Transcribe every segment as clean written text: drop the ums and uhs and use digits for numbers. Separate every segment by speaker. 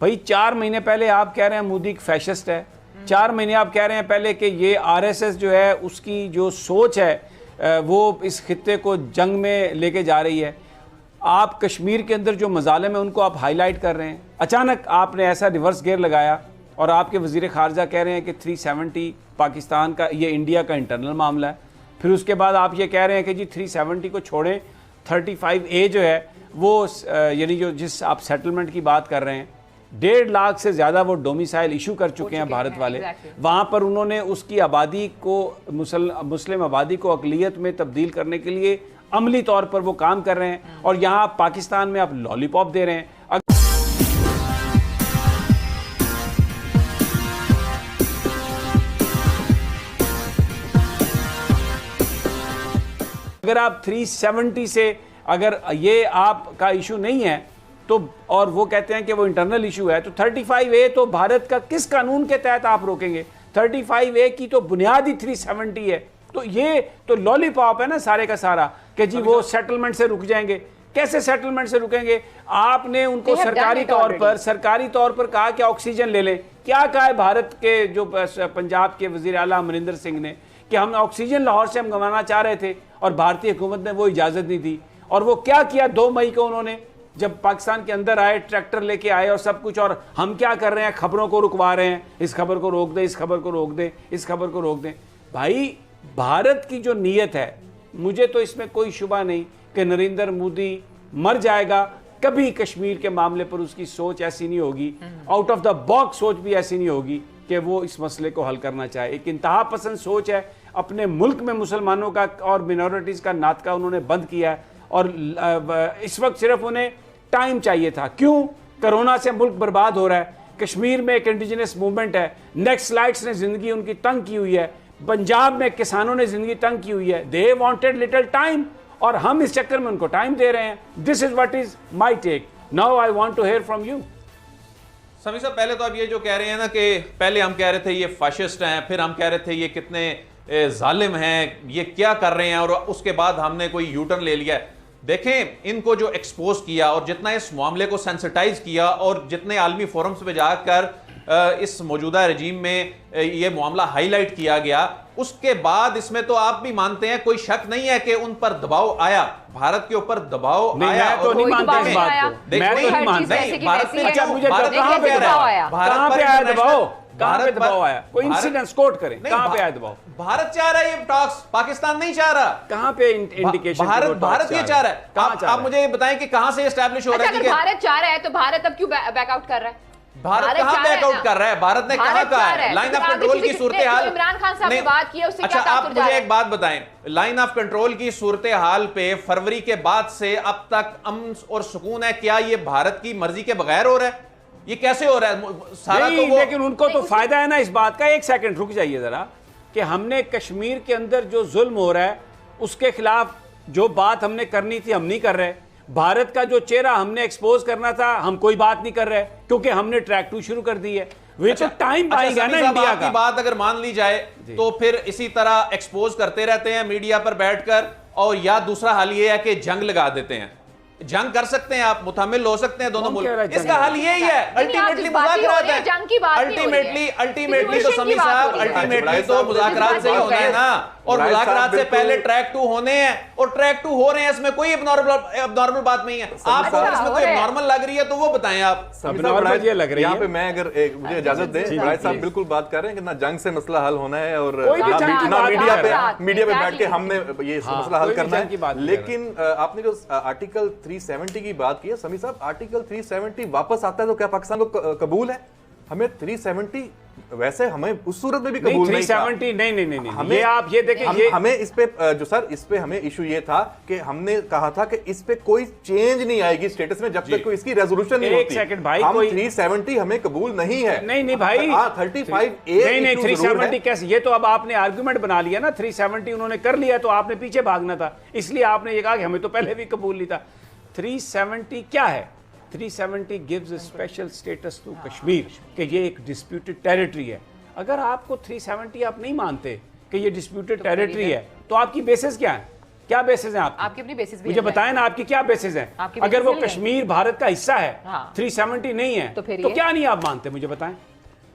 Speaker 1: भाई 4 महीने पहले आप कह रहे हैं मोदी एक फैशिस्ट है, 4 महीने आप कह रहे हैं पहले कि ये आरएसएस जो है उसकी जो सोच है वो इस खित्ते को जंग में लेके जा रही है। आप कश्मीर के अंदर जो मजालिम है उनको आप हाईलाइट कर रहे हैं। अचानक आपने ऐसा रिवर्स गेयर लगाया और आपके वज़ीर ख़ारजा कह रहे हैं कि 370 पाकिस्तान का, ये इंडिया का इंटरनल मामला है। फिर उसके बाद आप ये कह रहे हैं कि जी 370 को छोड़ें, 35A जो है वो यानी जो जिस आप सेटलमेंट की बात कर रहे हैं, 1.5 लाख से ज़्यादा वो डोमिसाइल इशू कर चुके हैं भारत वाले। वहाँ पर उन्होंने उसकी आबादी को, मुस्लिम आबादी को अक़लियत में तब्दील करने के लिए अमली तौर पर वो काम कर रहे हैं, और यहाँ पाकिस्तान में आप लॉलीपॉप दे रहे हैं। अगर आप 370 से, अगर ये आपका इशू नहीं है तो, और वो कहते हैं कि वो इंटरनल इशू है, तो 35A तो भारत का किस कानून के तहत आप रोकेंगे? 35A की तो बुनियाद ही 370 है। तो ये तो लॉलीपॉप है ना सारे का सारा, कि जी वो सेटलमेंट से रुक जाएंगे। कैसे सेटलमेंट से रुकेंगे? आपने उनको सरकारी तौर पर कहा कि ऑक्सीजन ले लें। क्या कहा है भारत के जो पंजाब के वजीर आला अमरिंदर सिंह ने कि हम ऑक्सीजन लाहौर से हम मंगवाना चाह रहे थे और भारतीय हुकूमत ने वो इजाज़त नहीं दी। और वो क्या किया 2 मई को उन्होंने, जब पाकिस्तान के अंदर आए, ट्रैक्टर लेके आए और सब कुछ, और हम क्या कर रहे हैं? खबरों को रुकवा रहे हैं, इस खबर को रोक दें, इस खबर को रोक दें, इस खबर को रोक दें। भाई भारत की जो नीयत है, मुझे तो इसमें कोई शुबा नहीं कि नरेंद्र मोदी मर जाएगा, कभी कश्मीर के मामले पर उसकी सोच ऐसी नहीं होगी, आउट ऑफ द बॉक्स सोच भी ऐसी नहीं होगी कि वो इस मसले को हल करना चाहे। एक इंतहा पसंद सोच है। अपने मुल्क में मुसलमानों का और मिनॉरिटीज़ का नातका उन्होंने बंद किया है, और इस वक्त सिर्फ उन्हें टाइम चाहिए था। क्यों? कोरोना से मुल्क बर्बाद हो रहा है। कश्मीर में एक इंडिजिनस मूवमेंट है, नेक्स्ट स्लाइड्स ने ज़िंदगी उनकी तंग की हुई है, पंजाब में किसानों ने ज़िंदगी तंग की हुई है। दे वांटेड लिटिल टाइम, और हम इस चक्कर में उनको टाइम दे रहे हैं। This is what is my take. Now I want to hear from you.
Speaker 2: Sami साहब, पहले तो आप ये जो कह रहे हैं ना कि पहले हम कह रहे थे ये फाशिस्ट हैं, फिर हम कह रहे थे ये कितने जालिम हैं, ये क्या कर रहे हैं, और उसके बाद हमने कोई यू टर्न ले लिया है। देखें, इनको जो एक्सपोज किया और जितना इस मामले को सेंसिटाइज किया और जितने आलमी फोरम्स पे जाकर इस मौजूदा रजीम में ये मामला हाईलाइट किया गया, उसके बाद इसमें तो आप भी मानते हैं, कोई शक नहीं है कि उन पर दबाव आया, भारत के ऊपर दबाव आया।
Speaker 1: मैं तो नहीं मानता इस बात को, मैं तो नहीं मानता।
Speaker 2: भारत में
Speaker 1: कहां पे आया दबाव? कहां पे दबाव आया? कोई इंसिडेंट कोट करें, कहां पे आया दबाव?
Speaker 2: भारत चाह रहा है ये टॉक्स, पाकिस्तान नहीं चाह रहा।
Speaker 1: कहां पे इंडिकेशन?
Speaker 2: भारत ये चाह रहा है। आप मुझे ये बताएं कि कहां से एस्टैब्लिश हो रहा है?
Speaker 3: भारत चाह रहा है तो भारत अब क्यों बैकआउट कर रहा है?
Speaker 2: भारत कहां बैकआउट कर रहा है? भारत ने कहा है लाइन ऑफ कंट्रोल की सूरत हाल।
Speaker 3: इमरान खान साहब ने बात की है, उससे
Speaker 2: अच्छा,
Speaker 3: क्या
Speaker 2: आप मुझे एक बात बताएं, लाइन ऑफ कंट्रोल की सूरत हाल पे फरवरी के बाद से अब तक अमन और सुकून है? क्या ये भारत की मर्जी के बगैर हो रहा है? ये कैसे हो रहा है? सारा
Speaker 1: नहीं, तो लेकिन उनको तो फायदा है ना इस बात का। एक सेकंड रुक जाइए जरा, कि हमने कश्मीर के अंदर जो जुल्म हो रहा है उसके खिलाफ जो बात हमने करनी थी हम नहीं कर रहे। भारत का जो चेहरा हमने एक्सपोज करना था हम कोई बात नहीं कर रहे, क्योंकि हमने ट्रैक 2 शुरू कर दी है। वे तो टाइम पाएगा ना इंडिया का।
Speaker 2: बात अगर मान ली जाए तो फिर इसी तरह एक्सपोज करते रहते हैं मीडिया पर बैठकर, और या दूसरा हाल ये है कि जंग लगा देते हैं। जंग कर सकते हैं आप, मुतहमिल हो सकते हैं दोनों मुल्क। इसका हल यही है, अल्टीमेटली मुज़ाकरात है। अल्टीमेटली तो समी साहब, अल्टीमेटली तो मुज़ाकरात से ही होना है ना, और मुज़ाकरात से पहले ट्रैक 2 होने हैं, और ट्रैक 2 हो रहे हैं। इसमें कोई अबनॉर्मल बात नहीं है। आपको अगर इसमें कोई अबनॉर्मल लग रही है तो वो बताएं आप।
Speaker 4: अबनॉर्मल ये लग रही है। यहाँ पे मैं अगर मुझे इजाजत दें, बड़ाई साहब बिल्कुल बात कर रहे हैं कि ना जंग से मसला हल होना है, और ना मीडिया पे बैठ के हमने ये मसला हल करना है। लेकिन आपने जो आर्टिकल 370 की बात की है समी साहब, आर्टिकल 370 वापस आता है तो क्या पाकिस्तान को कबूल है? हमें 370 वैसे हमें उस सूरत में भी कबूल नहीं था।
Speaker 1: 370 नहीं हमें, ये आप ये देखें, ये
Speaker 4: हमें इस पे जो सर इस पे हमें इशू ये था कि हमने कहा था कि इस पे कोई चेंज नहीं आएगी स्टेटस में जब तक कोई इसकी रेजोल्यूशन नहीं होती।
Speaker 1: एक सेकंड भाई,
Speaker 4: हम 370 हमें कबूल नहीं है।
Speaker 1: नहीं भाई,
Speaker 4: 35A
Speaker 1: नहीं 370 कैसे? ये तो अब आपने आर्गुमेंट बना लिया ना। 370 उन्होंने कर लिया तो आपने पीछे भागना था, इसलिए आपने ये कहा कि हमें तो पहले भी कबूल नहीं था। 370 क्या है? 370 gives a special status to Kashmir, कि ये एक डिस्प्यूटेड टेरिटरी है। अगर आपको 370 आप नहीं मानते कि ये डिस्प्यूटेड टेरिटरी है, तो आपकी बेसिस क्या है? क्या बेसिस हैं आपकी?
Speaker 3: आपकी अपनी बेसिस भी
Speaker 1: मुझे बताएं ना, आपकी क्या बेसिस हैं? अगर वो कश्मीर भारत का हिस्सा है, 370 नहीं है, तो क्या नहीं आप मानते? मुझे बताएं।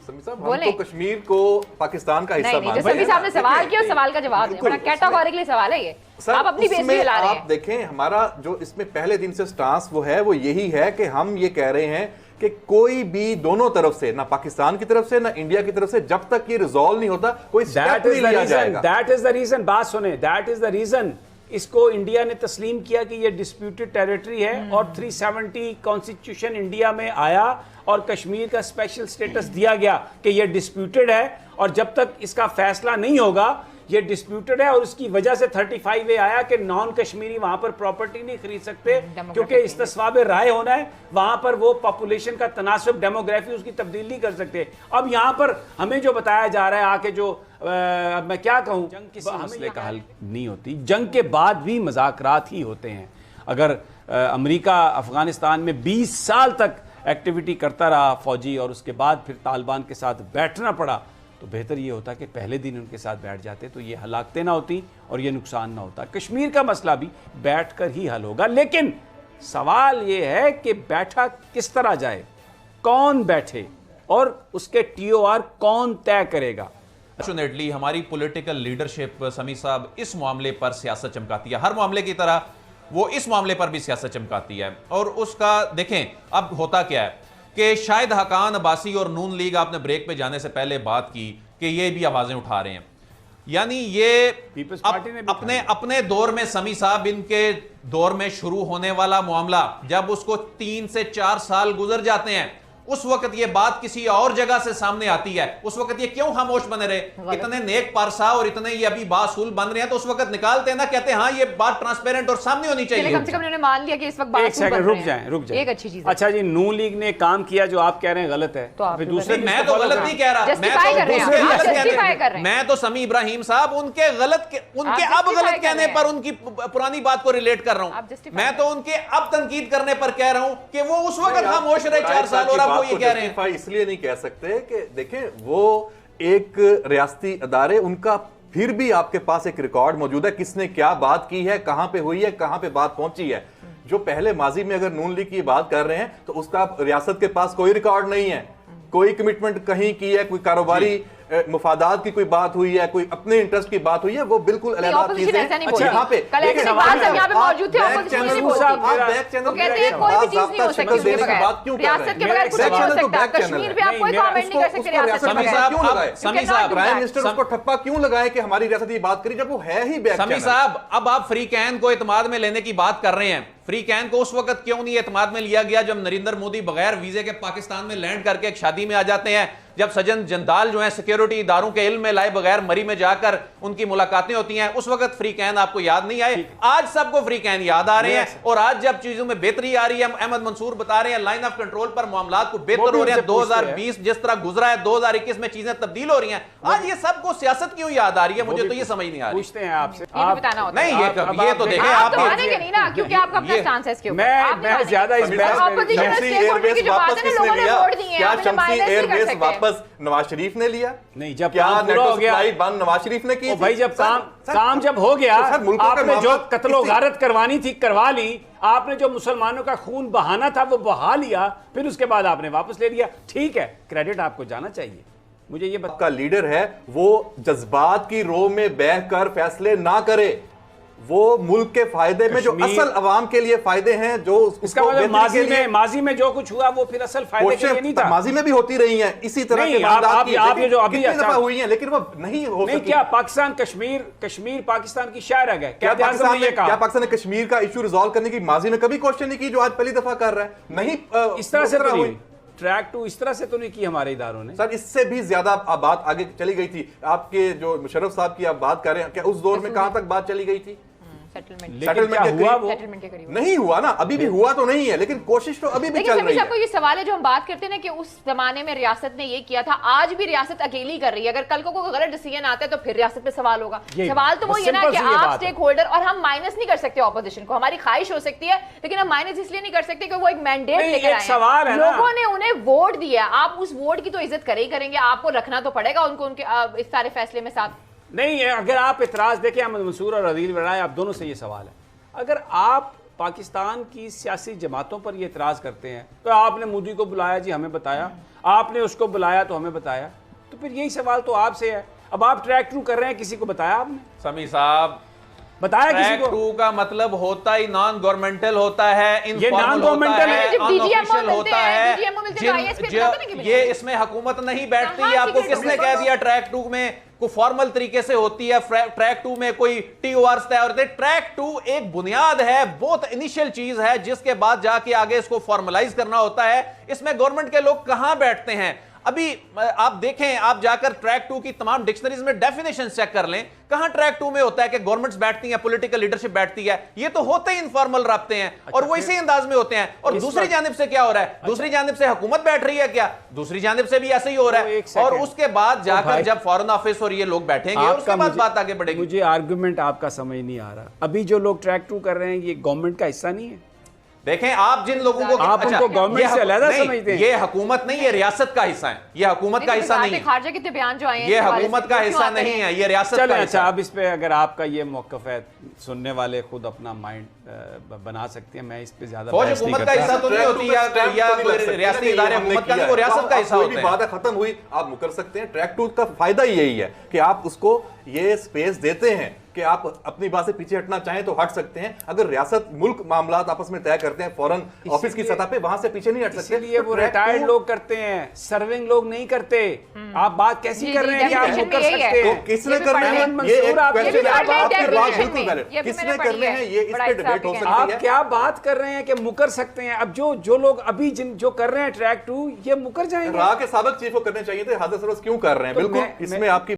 Speaker 4: समीर साहब, हम तो कश्मीर को पाकिस्तान का हिस्सा मानते हैं।
Speaker 3: समीर साहब ने सवाल किया, सवाल का जवाब दें। बड़ा कैटेगोरिकली सवाल है ये। आप अपनी बेस पे ला रहे हैं।
Speaker 4: आप देखें, हमारा जो इसमें पहले दिन से स्टांस वो है, वो यही है कि हम ये कह रहे हैं कि कोई भी दोनों तरफ से, ना पाकिस्तान की तरफ से ना इंडिया की तरफ से, जब तक ये रिजॉल्व नहीं होता कोई स्टेप नहीं लिया जाएगा।
Speaker 1: दैट इज द रीजन, बात सुने, दैट इज द रीजन इसको इंडिया ने तस्लीम किया कि ये डिस्प्यूटेड टेरिटरी है और 370 कॉन्स्टिट्यूशन इंडिया में आया और कश्मीर का स्पेशल स्टेटस दिया गया कि ये डिस्प्यूटेड है और जब तक इसका फैसला नहीं होगा ये डिस्प्यूटेड है और उसकी वजह से 35A आया कि नॉन कश्मीरी वहां पर प्रॉपर्टी नहीं खरीद सकते क्योंकि इस्तिस्वाब राय होना है, वहां पर वो पॉपुलेशन का तनासब, डेमोग्राफी उसकी तब्दील नहीं कर सकते। अब यहां पर हमें जो बताया जा रहा है आके जो मैं क्या कहूं, जंग किसी मसले का हल नहीं होती, जंग के बाद भी मज़ाकरात ही होते हैं। अगर अमेरिका अफगानिस्तान में 20 साल तक एक्टिविटी करता रहा फौजी और उसके बाद फिर तालिबान के साथ बैठना पड़ा, तो बेहतर ये होता कि पहले दिन उनके साथ बैठ जाते तो ये हलाकतें ना होती और ये नुकसान ना होता। कश्मीर का मसला भी बैठकर ही हल होगा, लेकिन सवाल ये है कि बैठा किस तरह जाए, कौन बैठे और उसके TOR कौन तय करेगा।
Speaker 2: फॉर्चुनेटली हमारी पॉलिटिकल लीडरशिप समीर साहब इस मामले पर सियासत चमकाती है, हर मामले की तरह वो इस मामले पर भी सियासत चमकाती है। और उसका देखें अब होता क्या है कि शायद हकान अब्बासी और नून लीग, आपने ब्रेक पे जाने से पहले बात की कि ये भी आवाजें उठा रहे हैं, यानी ये अपने दौर में समी साहब, इनके दौर में शुरू होने वाला मामला जब उसको 3 से 4 साल गुजर जाते हैं, उस वक्त ये बात किसी और जगह से सामने आती है, उस वक्त ये क्यों खामोश बने रहे? इतने नेक पारसा और इतने ये अभी बासूल बन रहे हैं तो उस वक्त निकालते हैं ना, कहते हैं हाँ ये बात ट्रांसपेरेंट और सामने होनी चाहिए।
Speaker 3: कम से कम उन्होंने मान लिया कि इस वक्त बासूल बन रहे हैं।
Speaker 1: रुक जाए,
Speaker 3: एक अच्छी चीज।
Speaker 1: अच्छा जी, नून लीग ने काम किया जो आप कह रहे हैं गलत है,
Speaker 3: तो
Speaker 1: दूसरे
Speaker 2: मैं तो गलत नहीं कह रहा, मैं तो समी इब्राहिम साहब उनके अब गलत कहने पर उनकी पुरानी बात को रिलेट कर रहा हूं। मैं तो उनके अब तनकीद करने पर कह रहा हूं कि वो उस वक्त खामोश रहे 4 साल और अब वो ये कह रहे हैं।
Speaker 4: इसलिए नहीं कह सकते कि देखें वो एक रियासती अदारे, उनका फिर भी आपके पास एक रिकॉर्ड मौजूद है, किसने क्या बात की है, कहां पे हुई है, कहां पे बात पहुंची है। जो पहले माजी में अगर नून लीग की बात कर रहे हैं तो उसका रियासत के पास कोई रिकॉर्ड नहीं है, कोई कमिटमेंट कहीं की है, कोई कारोबारी मुफादात की कोई बात हुई है, कोई अपने इंटरेस्ट की बात हुई है, वो बिल्कुल अलग चीज है। अच्छा, यहाँ पे
Speaker 3: मौजूद थे, आप बैक चैनल कहते हैं कोई भी चीज नहीं हो सकती उसके बगैर, रियासत के बगैर कुछ नहीं हो सकता। कश्मीर पे आप कोई कमेंट नहीं कर सकते रियासत के बगैर।
Speaker 4: समी साहब, प्राइम मिनिस्टर उसको ठप्पा क्यों लगाए कि हमारी रियासत की बात करी जब वो है ही बैक चैनल?
Speaker 2: समी साहब, अब आप फ्री कैन को इत्मीनान में लेने की बात कर रहे हैं। फ्री कैन को उस वक्त क्यों नहीं इत्मीनान में लिया गया जब नरेंद्र मोदी बगैर वीजे के पाकिस्तान में लैंड करके एक शादी में आ जाते हैं, जब सज्जन जंदाल जो है सिक्योरिटी इदारों के इल्म में लाए बगैर मरी में जाकर उनकी मुलाकातें होती हैं, उस वक्त फ्री कैन आपको याद नहीं आए? आज सबको फ्री कैन याद आ रहे हैं और आज जब चीजों में बेहतरी आ रही है, अहमद मंसूर बता रहे हैं लाइन ऑफ कंट्रोल पर मामलात को बेहतर हो रहे हैं। 2020 जिस तरह गुजरा है, 2021 में चीजें तब्दील हो रही हैं, आज ये सबको सियासत क्यों याद आ रही है? मुझे तो ये समझ नहीं आ रही।
Speaker 1: पूछते हैं आपसे,
Speaker 2: नहीं ये तो देखें आप
Speaker 3: नहीं ना, क्योंकि आपका अपना स्टांस है इसके ऊपर।
Speaker 1: मैं ज्यादा इस
Speaker 4: वापस नवाज शरीफ ने लिया
Speaker 1: नहीं, जब
Speaker 4: क्या
Speaker 1: पूरा हो गया
Speaker 4: बंद नवाज शरीफ ने की
Speaker 1: भाई, जब काम जब हो गया, आपने जो कत्लो गारत करवानी थी करवा ली, आपने जो मुसलमानों का खून बहाना था वो बहा लिया, फिर उसके बाद आपने वापस ले लिया। ठीक है, क्रेडिट आपको जाना चाहिए। मुझे ये
Speaker 4: का लीडर है, वो जज्बात की रो में बहकर फैसले ना करे, वो मुल्क के फायदे में जो असल अवाम के लिए फायदे हैं, जो
Speaker 1: इसका मतलब माजी में जो कुछ हुआ वो फिर असल फायदे के लिए नहीं था।
Speaker 4: माजी में भी होती रही हैं इसी तरह के
Speaker 1: आप ये जो अभी
Speaker 4: हुई हैं, लेकिन वो नहीं हो सकी।
Speaker 1: क्या पाकिस्तान कश्मीर पाकिस्तान की शायर है?
Speaker 4: क्या पाकिस्तान ने कश्मीर का इशू रिजॉल्व करने की माजी में कभी कोशिश नहीं की जो आज पहली दफा कर रहा है? नहीं,
Speaker 1: इस तरह से तो नहीं, ट्रैक टू इस तरह से तो नहीं की हमारे इदारों ने।
Speaker 4: सर इससे भी ज्यादा बात आगे चली गई थी। आपके जो मुशर्रफ साहब की आप बात कर रहे हैं, क्या उस दौर में कहां तक बात चली गई थी?
Speaker 3: सेटलमेंट के करीब
Speaker 4: नहीं हुआ ना, अभी भी हुआ तो नहीं है, लेकिन कोशिश तो अभी भी चल रही है।
Speaker 3: आपको ये सवाल है जो हम बात करते हैं ना कि उस जमाने में रियासत ने ये किया था, आज भी रियासत अकेली कर रही है। अगर कल को कोई गलत डिसीजन आता है तो फिर रियासत पे सवाल होगा। सवाल तो वो ये ना कि आप स्टेक होल्डर, और हम माइनस नहीं कर सकते ऑपोजिशन को, हमारी ख्वाहिश हो सकती है लेकिन हम माइनस इसलिए नहीं कर सकते कि वो एक मैंडेट लेकर आए हैं, लोगों ने उन्हें वोट दिया, आप उस वोट की तो इज्जत करेंगे, आपको रखना तो पड़ेगा उनको उनके इस सारे फैसले में साथ।
Speaker 1: नहीं है। अगर आप इतराज देखें, अहमद मंसूर और अदील वराय, आप दोनों से ये सवाल है, अगर आप पाकिस्तान की सियासी जमातों पर ये इतराज़ करते हैं तो आपने मोदी को बुलाया जी हमें बताया, आपने उसको बुलाया तो हमें बताया, तो फिर यही सवाल तो आपसे है। अब आप ट्रैक टू कर रहे हैं, किसी को बताया आपने?
Speaker 2: समी साहब,
Speaker 1: बताया किसी
Speaker 2: ट्रैक
Speaker 1: को?
Speaker 2: टू का मतलब होता ही नॉन गवर्नमेंटल होता है,
Speaker 1: ये नॉन गवर्नमेंटल है,
Speaker 2: अनऑफिशियल होता है। ये इसमें हुकूमत नहीं बैठती है। आपको किसने कह दिया ट्रैक टू में कोई फॉर्मल तरीके से होती है? ट्रैक टू में कोई TORs तय होते हैं। ट्रैक टू एक बुनियाद है, बहुत इनिशियल चीज है, जिसके बाद जाके आगे इसको फॉर्मलाइज करना होता है। इसमें गवर्नमेंट के लोग कहां बैठते हैं? अभी आप देखें, आप जाकर ट्रैक टू की तमाम डिक्शनरीज में डेफिनेशन चेक कर लें, कहां ट्रैक टू में होता है कि गवर्नमेंट्स बैठती हैं, पॉलिटिकल लीडरशिप बैठती है। ये तो होते ही इनफॉर्मल राब्ते हैं और वो इसी अंदाज में होते हैं। और दूसरी जानिब से क्या हो रहा है? दूसरी जानिब से हुकूमत बैठ रही है क्या? दूसरी जानिब से भी ऐसे ही हो रहा है। और उसके बाद जाकर जब फॉरेन ऑफिस और ये लोग बैठेंगे, उसके बाद बात आगे बढ़ेगी।
Speaker 1: मुझे आर्गुमेंट आपका समझ नहीं आ रहा। अभी जो लोग ट्रैक टू कर रहे हैं, ये गवर्नमेंट का हिस्सा नहीं है?
Speaker 2: देखें, आप जिन लोगों को
Speaker 1: आप उनको गवर्नमेंट से अलग समझते हैं।
Speaker 2: ये हुकूमत नहीं, ये रियासत का हिस्सा है। ये हुकूमत का हिस्सा नहीं है।
Speaker 3: खारजा के बयान जो आए हैं,
Speaker 2: ये हुकूमत का हिस्सा नहीं है, ये रियासत का हिस्सा है।
Speaker 1: अब इस पे अगर आपका ये मौकफ है, सुनने वाले खुद अपना माइंड बना सकते हैं। मैं इस पे ज्यादा
Speaker 2: फौज हुकूमत का हिस्सा तो नहीं होती, या रियासती इदारे हुकूमत का नहीं, वो रियासत का हिस्सा होता है।
Speaker 4: बात खत्म हुई, आप मुकर सकते हैं। ट्रैक टू का फायदा यही है कि आप उसको ये स्पेस देते हैं कि आप अपनी बात से पीछे हटना चाहें तो हट सकते हैं। अगर रियासत मुल्क मामलात आपस में तय करते हैं फॉरेन ऑफिस की सतह पे, वहां से पीछे नहीं हट सकते।
Speaker 1: इसलिए वो रिटायर्ड लोग करते हैं, सर्विंग लोग नहीं करते। आप बात कैसी कर रहे हैं कि आप वो कर सकते हैं?
Speaker 4: तो किसने करने हैं? ये एक क्वेश्चन है, आपकी बात बिल्कुल वैलिड। किसने करने हैं ये, इस पे डिबेट हो सकती है।
Speaker 1: आप क्या बात कर रहे हैं कि मुकर सकते हैं? अब जो लोग अभी जो कर रहे हैं ट्रैक टू, ये मुकर जाएंगे।
Speaker 4: राह के साबिक चीफ को करने चाहिए थे, हाजिर सरवस क्यों कर रहे हैं? बिल्कुल इसमें आपकी